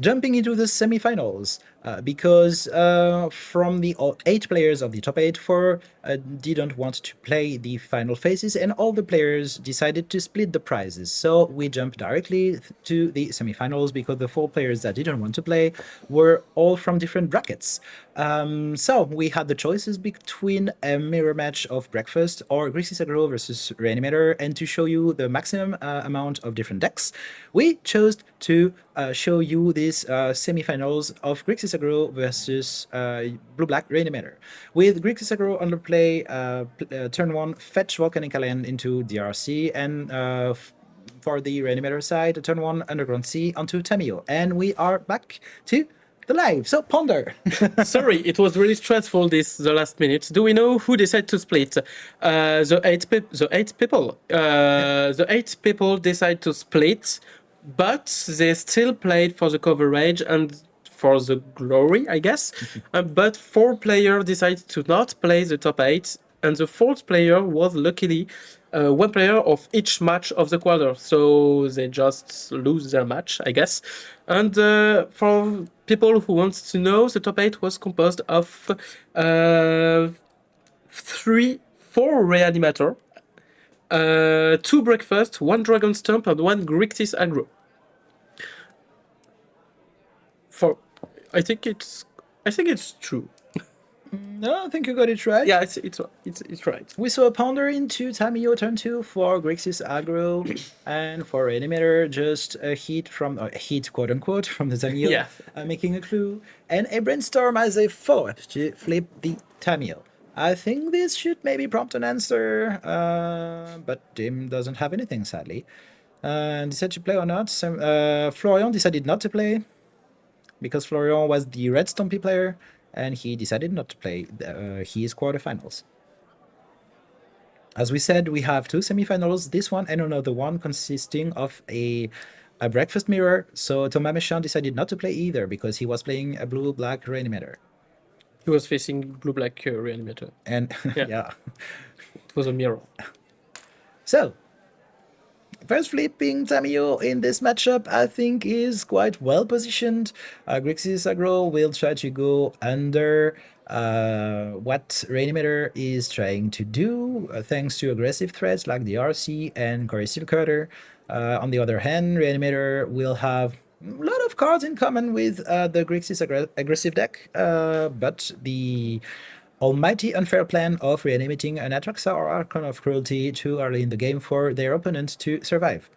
jumping into the semifinals because from the 8 players of the top 8, 4 didn't want to play the final phases, and all the players decided to split the prizes. So we jumped directly to the semifinals because the 4 players that didn't want to play were all from different brackets. So we had the choices between a mirror match of Breakfast or Grixis Aggro versus Reanimator, and to show you the maximum amount of different decks, we chose to show you these semifinals of Grixis Aggro versus Blue-Black Reanimator. With Grixis Aggro under play, turn 1, fetch Volcanic Land into DRC, and for the Reanimator side, turn 1, Underground Sea onto Tamio. And we are back to the live. So Ponder. Sorry, it was really stressful the last minute. Do we know who decided to split? The eight people. The 8 people decide to split, but they still played for the coverage and for the glory, I guess. But 4 players decided to not play the top 8, and the 4th player was luckily 1 player of each match of the quarter, so they just lose their match, I guess. And for people who want to know, the top 8 was composed of 4 Reanimator, 2 Breakfast, 1 Dragon Stomp, and 1 Grixis Aggro. I think it's true. No, I think you got it right. Yeah, it's right. We saw a Ponder into Tamio turn 2 for Grixis Aggro, and for Reanimator, just a hit from a hit, quote unquote, from the Tamio, Yeah. making a clue, and a Brainstorm as a follow-up to flip the Tamio. I think this should maybe prompt an answer, but Jim doesn't have anything, sadly. Decided to play or not. Florian decided not to play because Florian was the red Stompy player, and he decided not to play his quarterfinals. As we said, we have 2 semifinals, this one and another one consisting of a Breakfast mirror. So Thomas Méchant decided not to play either because he was playing a Blue-Black Reanimator. He was facing Blue-Black Reanimator. And Yeah. yeah. It was a mirror. So, first flipping Tamio in this matchup, I think, is quite well positioned. Grixis Aggro will try to go under what Reanimator is trying to do, thanks to aggressive threats like the RC and Khoury Steel Cutter. On the other hand, Reanimator will have a lot of cards in common with the Grixis aggressive deck, but the almighty unfair plan of reanimating an Atraxa or Archon of Cruelty too early in the game for their opponent to survive.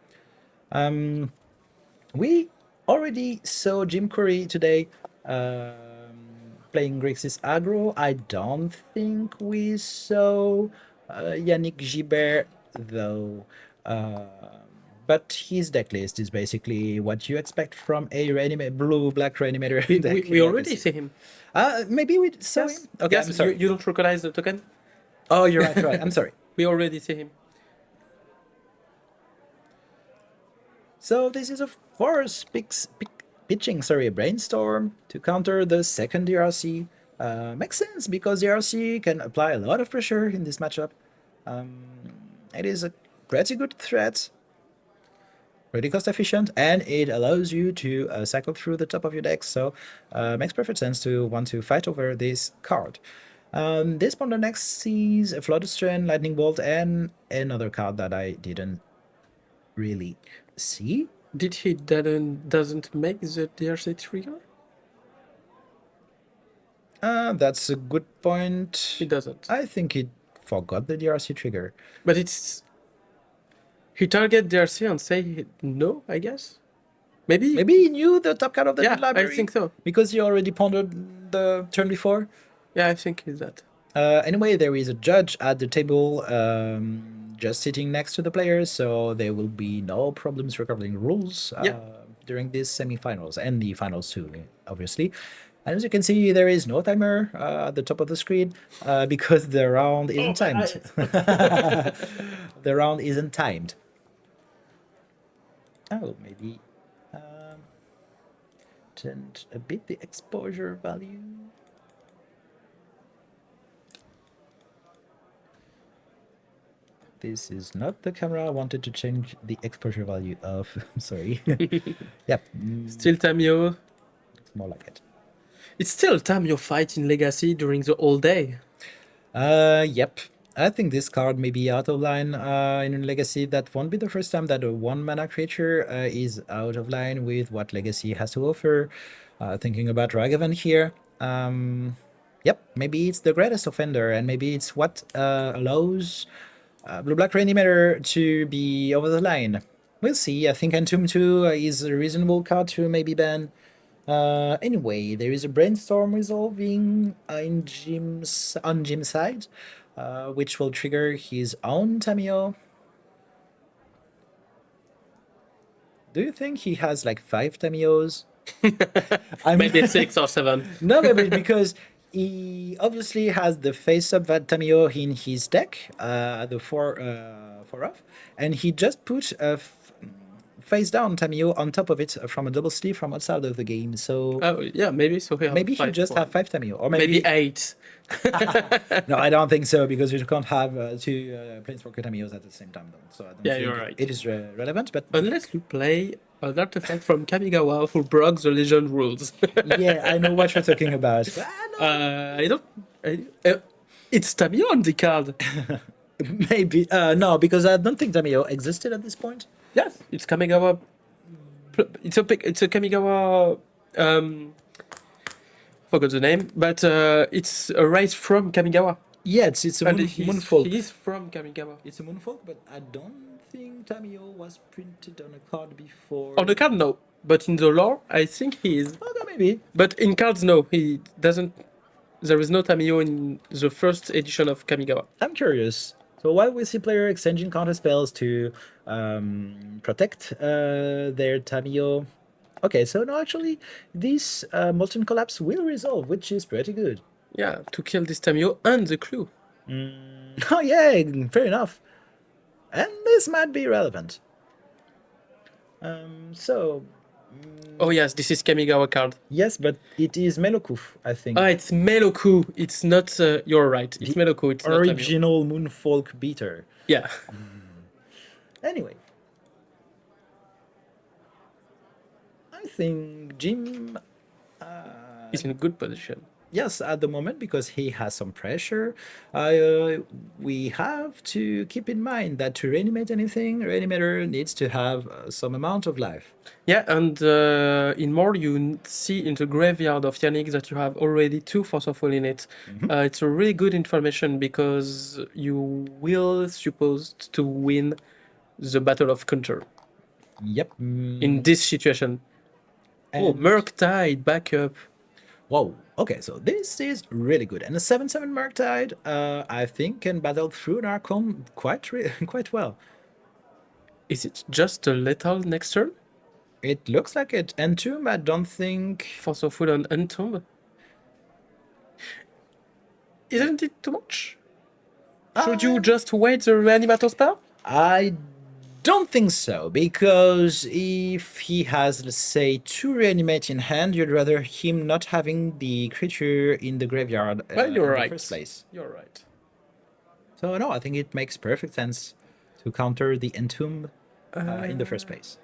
We already saw Jim Khoury today playing Grixis Aggro. I don't think we saw Yannick Gibert, though. But his deck list is basically what you expect from a Blue-Black Reanimator deck. We already see him. Maybe we saw him? Okay, yes, I'm sorry. You don't recognize the token? Oh, you're right. I'm sorry. We already see him. So this is, of course, pitching a Brainstorm to counter the second DRC. Makes sense because DRC can apply a lot of pressure in this matchup. It is a pretty good threat, pretty cost efficient, and it allows you to cycle through the top of your deck, so makes perfect sense to want to fight over this card. This Ponder next sees a Flooded Strand, Lightning Bolt, and another card that I didn't really see. Did he doesn't make the DRC trigger? That's a good point. He doesn't. I think he forgot the DRC trigger. But it's... He target DRC and say no, I guess? Maybe he knew the top card of the library. I think so. Because he already pondered the turn before. Yeah, I think it's that. Anyway, there is a judge at the table just sitting next to the players, so there will be no problems recording rules during these semifinals and the finals too, obviously. And as you can see, there is no timer at the top of the screen because the round isn't timed. The round isn't timed. Oh, maybe change a bit the exposure value. This is not the camera I wanted to change the exposure value of. I'm sorry. Yep. Still Tamio more like it. It's still time you fight in Legacy during the whole day. Yep. I think this card may be out of line in Legacy. That won't be the first time that a one mana creature is out of line with what Legacy has to offer. Thinking about Ragavan here. Yep, maybe it's the greatest offender, and maybe it's what allows Blue-Black Reanimator to be over the line. We'll see. I think Entomb 2 is a reasonable card to maybe ban. Anyway, there is a brainstorm resolving on Jim's side, which will trigger his own Tamio. Do you think he has like 5 Tamios? Maybe 6 or 7. No, maybe because he obviously has the face-up Tamio in his deck, the 4 off, and he just put a face-down Tamio on top of it from a double sleeve from outside of the game. So Oh, yeah, maybe so. maybe he just have 5 Tamio, or maybe 8. no, I don't think so, because you can't have 2 Planeswalker Tamios at the same time, though. So I don't Yeah, think you're right. it is relevant, but Unless you play an artifact from Kamigawa who broke the Legend rules. yeah, I know what you're talking about. I don't. It's Tamio on the card. Maybe no, because I don't think Tamio existed at this point. Yes, it's Kamigawa. It's a Kamigawa. Forgot the name, but it's a race from Kamigawa. Yeah, it's a And Moonfolk. he's from Kamigawa. It's a Moonfolk, but I don't think Tamio was printed on a card before. On the card, no, but in the lore, I think he is. Okay, maybe. But in cards, no, he doesn't. There is no Tamio in the first edition of Kamigawa. I'm curious. So while we see player exchanging counter spells to protect their Tamio, okay, so no, actually, this Molten Collapse will resolve, which is pretty good. Yeah, to kill this Tamio and the clue. Oh yeah, fair enough. And this might be relevant. So Oh yes, this is Kamigawa card. yes, but it is Meloku, I think. Ah, it's Meloku. It's not. You're right. It's Meloku. It's not Tamio. Original Moonfolk beater. Yeah. Anyway, I think Jim, He's in a good position. yes, at the moment, because he has some pressure, we have to keep in mind that to reanimate anything, Reanimator needs to have some amount of life. Yeah, and in more you see in the graveyard of Yannick that you have already 2 Force of Will in it. It's a really good information because you will supposed to win the Battle of Counter Yep. in this situation. Oh, And- Murktide backup. Whoa. Okay, so this is really good, and a 7/7 Murktide, I think, can battle through an Archon quite well. Is it just a lethal next turn? It looks like it. Entomb, I don't think. Force of Will on Entomb? Isn't it too much? Should you just wait the Reanimator spell? I don't think so, because if he has, let's say, 2 reanimate in hand, you'd rather him not having the creature in the graveyard Well, you're in right. the first place. You're right. So no, I think it makes perfect sense to counter the Entomb in the first place.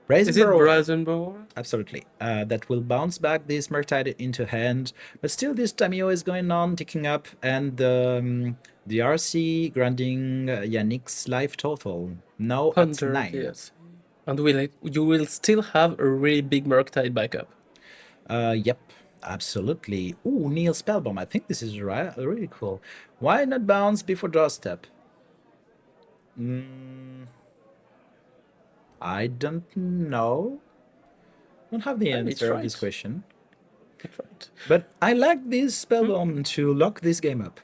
Is it Brazen Burrow, Brazenbow? absolutely. That will bounce back this Murktide into hand, but still this Tamio is going on, ticking up, and the RC granting Yannick's life total. Now at 100, 9. yes. And you will still have a really big Murktide backup. Yep, absolutely. Ooh, Neil Spellbomb. I think this is really cool. Why not bounce before draw step? I don't know. Don't have the Well, it's answer of this right. question. That's right. But I like this Spellbomb to lock this game up.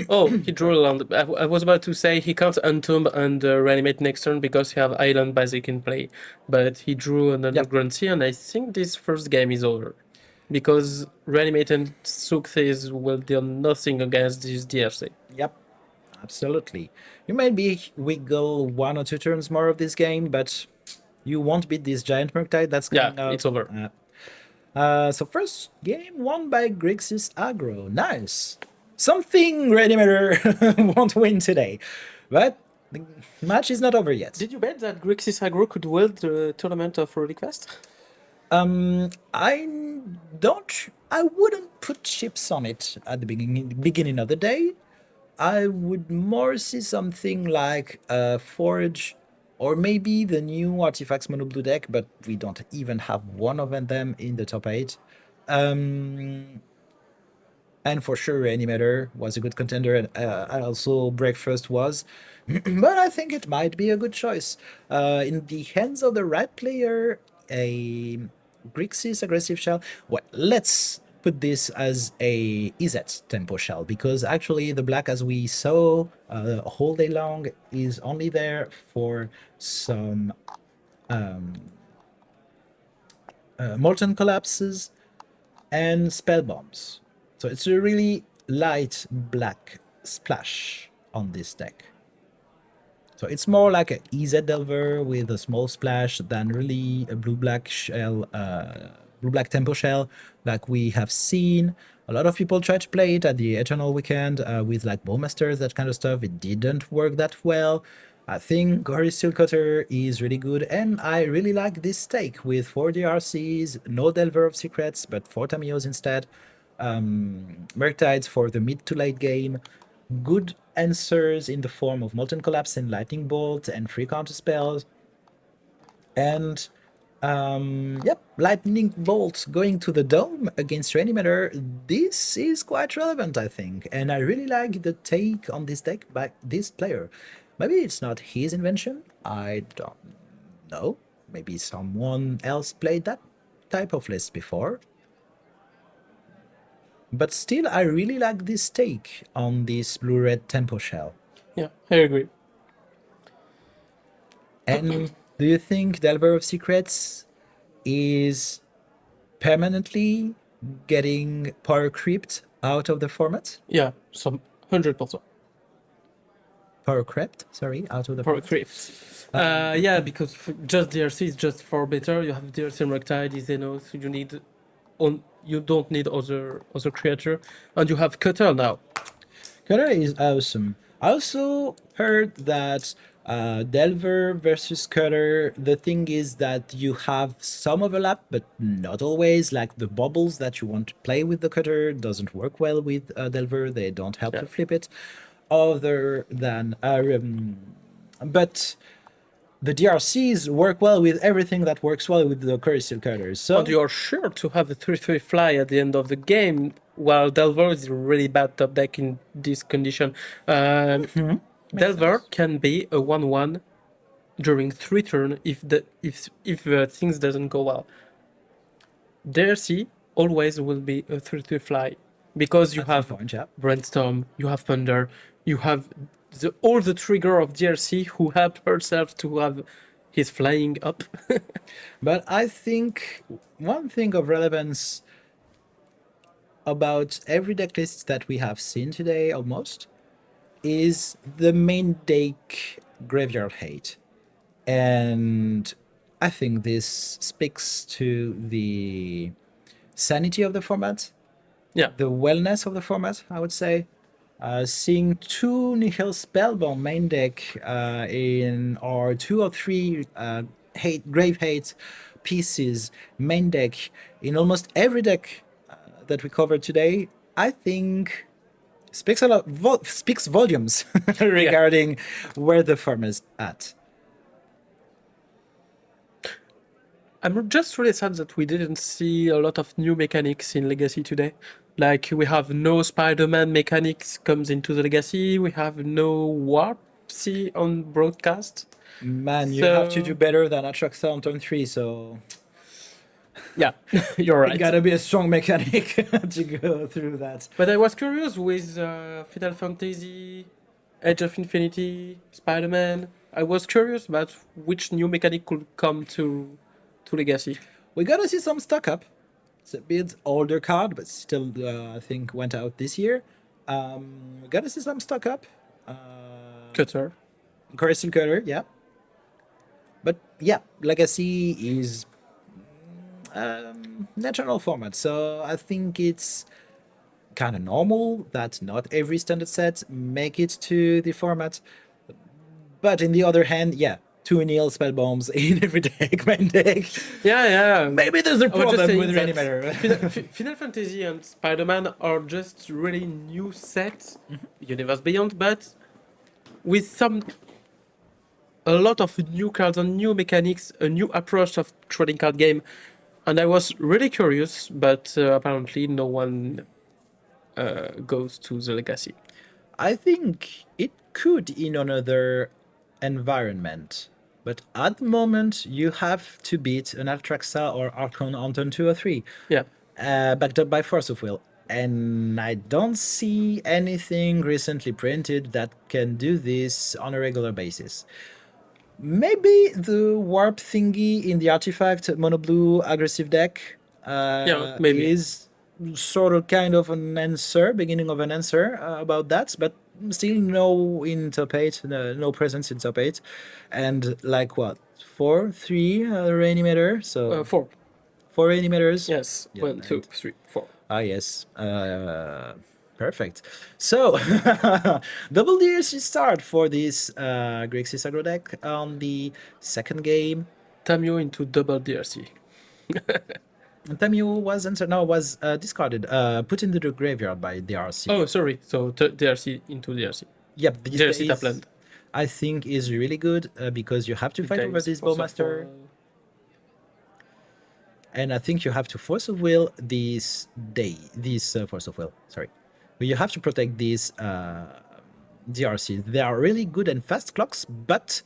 Oh, he drew a land. I was about to say he can't Entomb and Reanimate next turn because he have Island Basic in play. But he drew another Yep. Grunty, and I think this first game is over. Because Reanimate and Sucthes will do nothing against this DRC. Yep, absolutely. You maybe wiggle 1 or 2 turns more of this game, but you won't beat this giant Murktide that's Yeah, coming up. it's over. So first game won by Grixis Aggro. Nice. Something Reanimator won't win today, but the match is not over yet. Did you bet that Grixis Aggro could win the tournament of Relic Fest? I don't. I wouldn't put chips on it at the beginning of the day. I would more see something like Forge, or maybe the new Artifacts Mono Blue deck, but we don't even have one of them in the top 8. Um, and for sure, Reanimator was a good contender, and also Breakfast was. But I think it might be a good choice. In the hands of the right player, a Grixis aggressive shell. Well, let's put this as a EZ tempo shell, because actually the black, as we saw a whole day long, is only there for some molten collapses and spell bombs. So it's a really light black splash on this deck. So it's more like a EZ Delver with a small splash than really a blue-black shell, blue-black tempo shell like we have seen. A lot of people try to play it at the Eternal Weekend with like Bowmasters, that kind of stuff. It didn't work that well. I think Khoury Steelcutter is really good, and I really like this stake with 4 DRCs, no Delver of Secrets, but 4 Tamios instead. Murktides for the mid to late game, good answers in the form of Molten Collapse and Lightning Bolt and free counter spells. And yep, Lightning Bolt going to the dome against Reanimator. This is quite relevant, I think. And I really like the take on this deck by this player. Maybe it's not his invention. I don't know. Maybe someone else played that type of list before. But still, I really like this take on this blue-red tempo shell. Yeah, I agree. And do you think Delver of Secrets is permanently getting power creeped out of the format? Yeah, some 100%. Power crept, sorry, out of the For format? creeps. Yeah, because just DRC is just for better. You have DRC Murktide, Xenos. You don't need other creature, and you have Cutter now. Cutter is awesome. I also heard that Delver versus Cutter, the thing is that you have some overlap, but not always. Like the bubbles that you want to play with the Cutter doesn't work well with Delver. They don't help Yeah. to flip it. Other than, but the DRCs work well with everything that works well with the Khoury Steel Cutters. So And you're sure to have a 3/3 fly at the end of the game, while Delver is a really bad top deck in this condition. Delver can be a 1/1 during 3 turn if things doesn't go well. DRC always will be a 3/3 fly because you have point, yeah. Brainstorm, you have Thunder, you have all the trigger of DRC who helped herself to have his flying up. But I think one thing of relevance about every deck list that we have seen today almost is the main deck graveyard hate. And I think this speaks to the sanity of the format, Yeah, the wellness of the format, I would say. Seeing 2 Nihil Spellbound main deck in or 2 or 3 grave hate pieces main deck in almost every deck that we covered today, I think speaks a lot, speaks volumes regarding where the firm is at. I'm just really sad that we didn't see a lot of new mechanics in Legacy today. Like we have no Spider-Man mechanics comes into the Legacy. We have no Warp C on broadcast. Man, you have to So- do better than Atraxa on turn 3, so Yeah, you're it right. gotta be a strong mechanic to go through that. But I was curious with Final Fantasy, Age of Infinity, Spider-Man. I was curious about which new mechanic could come to Legacy. We gotta see some stock up. It's a bit older card, but still, I think went out this year. We gotta see some stock up. Cutter. Crystal Cutter, yeah. But yeah, Legacy is natural format, so I think it's kind of normal that not every standard set make it to the format. But in the other hand, yeah, 2-0 spell bombs in every deck, main deck. Yeah. Maybe there's a I was just problem saying with that Reanimator. Final Fantasy and Spider-Man are just really new sets, Universe Beyond, but with a lot of new cards and new mechanics, a new approach of trading card game, and I was really curious, but apparently no one goes to the legacy. I think it could in another environment, but at the moment you have to beat an Altraxa or Archon on turn 2 or 3, Yeah, backed up by Force of Will. And I don't see anything recently printed that can do this on a regular basis. Maybe the warp thingy in the artifact mono blue aggressive deck yeah, maybe. is sort of kind of an answer, beginning of an answer about that, but still no in top 8, no presence in top 8. And like what? 4, 3 Reanimator? So Four. 4 Reanimators? Yes. Yeah, 1, 2, 3, 4. Ah, yes. Perfect. So, double DLC start for this Grixis aggro deck on the second game. Tamio into double DRC. Tamio was answered. No, was discarded. Put into the graveyard by DRC. Oh, sorry. So DRC into DRC. Yep. This DRC days, Tapland. I think is really good because you have to fight over this Bowmaster. And I think you have to Force of Will this Force of Will. Sorry. But you have to protect these DRC. They are really good and fast clocks, but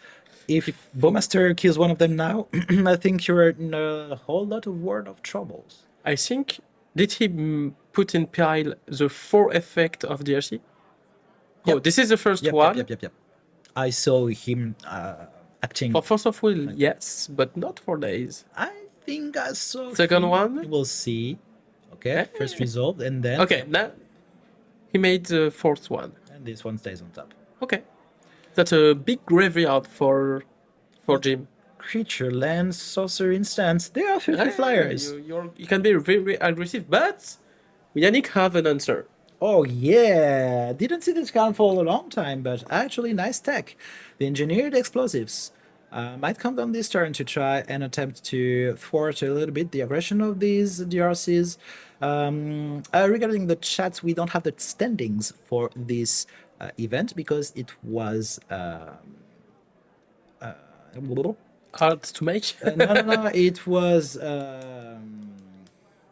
if Bowmaster kills one of them now, I think you're in a whole lot of world of troubles. I think, did he put in pile the 4 effect of DRC? Oh, Yep. this is the first Yep, one. Yep. I saw him acting. For Force of Will, yes, but not for days. I think I saw Second him. one? We'll see. Okay, first resolved, and then... Okay, now he made the fourth one. And this one stays on top. Okay. That's a big graveyard for Jim. Creature, land, sorcerer, instance. They are 50 flyers. You can be very aggressive, but Yannick have an answer. Oh yeah, didn't see this card for a long time, but actually nice tech. The engineered explosives might come down this turn to try and attempt to thwart a little bit the aggression of these DRCs. Regarding the chat, we don't have the standings for this event because it was Hard to make. no, it was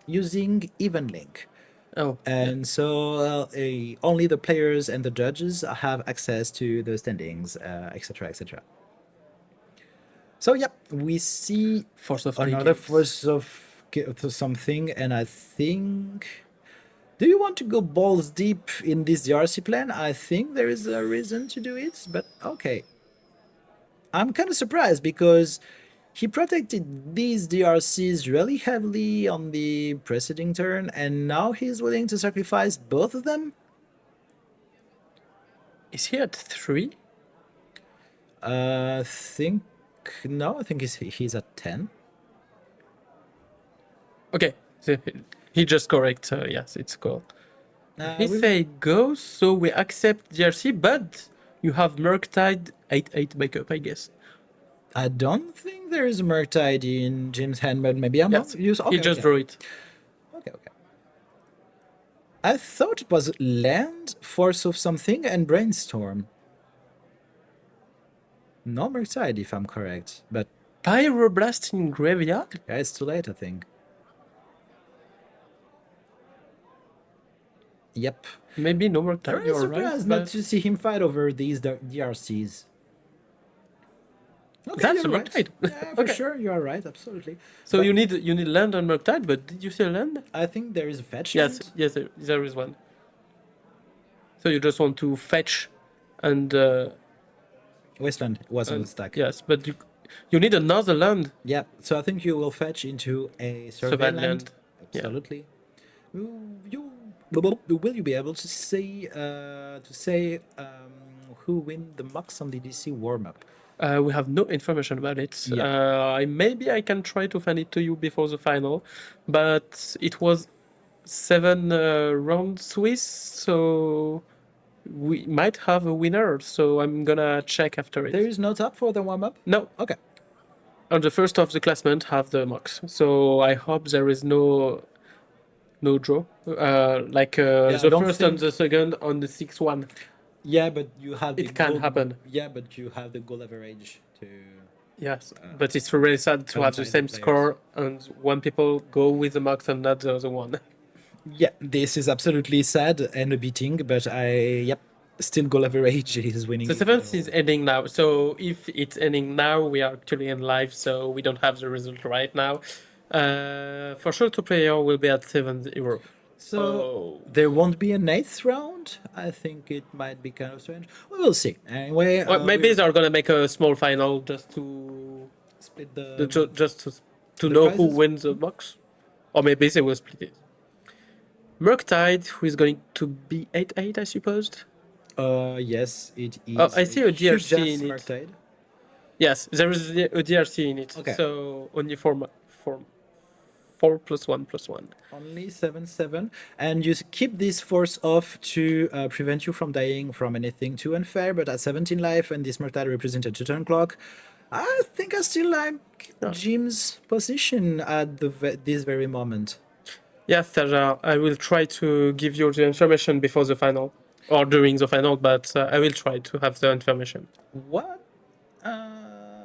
using Even Link. Oh, And so only the players and the judges have access to the standings, etc., etc. So, yep, we see Force of another Takings. force of something, and I think... Do you want to go balls deep in this DRC plan? I think there is a reason to do it, but okay. I'm kind of surprised because he protected these DRCs really heavily on the preceding turn, and now he's willing to sacrifice both of them? Is he at 3? I think he's at 10. Okay, so he just correct. Yes, it's cool. He we- say go, so we accept DRC, but you have Murktide 8/8 backup, I guess. I don't think there is a Murktide in Jim's hand, but maybe I'm Yes, not used. he just drew it. Okay. I thought it was land, force of something, and brainstorm. No Murktide, if I'm correct, but Pyroblast in graveyard? yeah, it's too late, I think. Yep. Maybe no Murktide, Very you're surprised right. not to see him fight over these DRCs. Okay, That's you're a right. Murktide. Yeah, for Okay. sure, you are right, absolutely. So But you need land on Murktide, but did you see a land? I think there is a fetch. Yes, land. yes, there is one. So you just want to fetch and Wasteland was on the stack. yes, but you need another land. Yeah, so I think you will fetch into a survey Survey land. land. Yeah. Absolutely. Will you be able to say who win the Moxen DDC warm up? We have no information about it. Yeah. Maybe I can try to find it to you before the final, but it was 7 round Swiss, so we might have a winner. So I'm gonna check after it. There is no top for the warm-up? No, Okay. on the first of the classment have the Mox. So I hope there is no draw. Like Yeah, I the don't first and think- the second on the 6-1. Yeah, but you have the It can goal- happen. Yeah, but you have the goal average to... Yes, but it's really sad to have the alongside same the score and one people go with the Mox and not the other one. Yeah, this is absolutely sad and a beating, but still goal average is winning. The seventh is ending now. So if it's ending now, we are actually in live, so we don't have the result right now. For sure, two player will be at 7-0. So there won't be an eighth round. I think it might be kind of strange. We will see. Anyway, Well, maybe they're gonna make a small final just to split the to know who prizes? wins the box, or maybe they will split it. Murktide, who is going to be 8-8, I suppose. Yes, it is. Oh, I see a huge DRC in it. Murktide. Yes, there is a DRC in it. Okay. So only 4+1+1. Only 7/7, and you keep this force off to prevent you from dying from anything too unfair. But at 17 life, and this Murktide represented 2 turn clock, I think I still like Jim's position at this very moment. Yes, Taja, I will try to give you the information before the final or during the final, but I will try to have the information. What?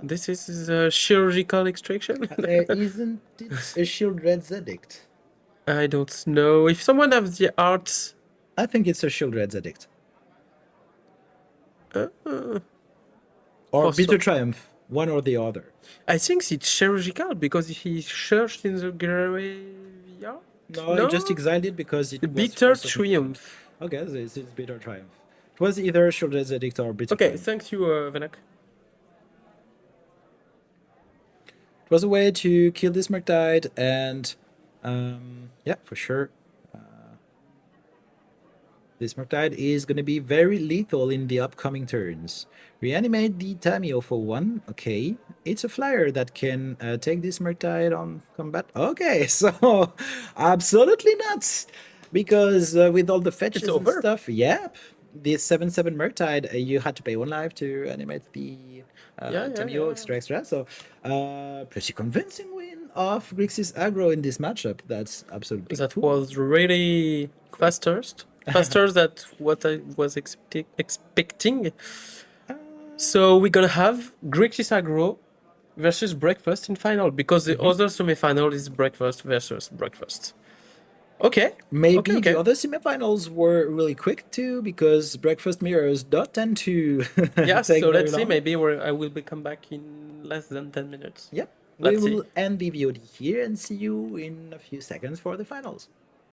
This is a chirurgical extraction? Isn't it a shield red's addict? I don't know. If someone has the art, I think it's a shield red's addict. Or for bitter some- triumph, one or the other. I think it's chirurgical because he searched in the graveyard. No, No? I just exiled it because it was Bitter for- triumph. Okay, this is bitter triumph. It was either shield red's addict or bitter Okay, triumph. thank you, Venak. It was a way to kill this Murktide, and yeah, for sure. This Murktide is going to be very lethal in the upcoming turns. Reanimate the Tamio for 1. Okay. It's a flyer that can take this Murktide on combat. Okay, so absolutely nuts. Because with all the fetches and over. stuff, yep. This 7/7 Murktide, you had to pay 1 life to animate the Tamio extra. So, pretty convincing win of Grixis Aggro in this matchup. That's absolutely That cool. was really faster than what I was expecting. So we're gonna have Grixis Aggro versus Breakfast in final because the other semi-final is Breakfast versus Breakfast. Okay. Maybe Okay. the other semifinals were really quick too, because breakfast mirrors don't tend to. Yeah. take So very let's see. long. Maybe I will be come back in less than 10 minutes. Yep. Let's we see. will end the VOD here and see you in a few seconds for the finals.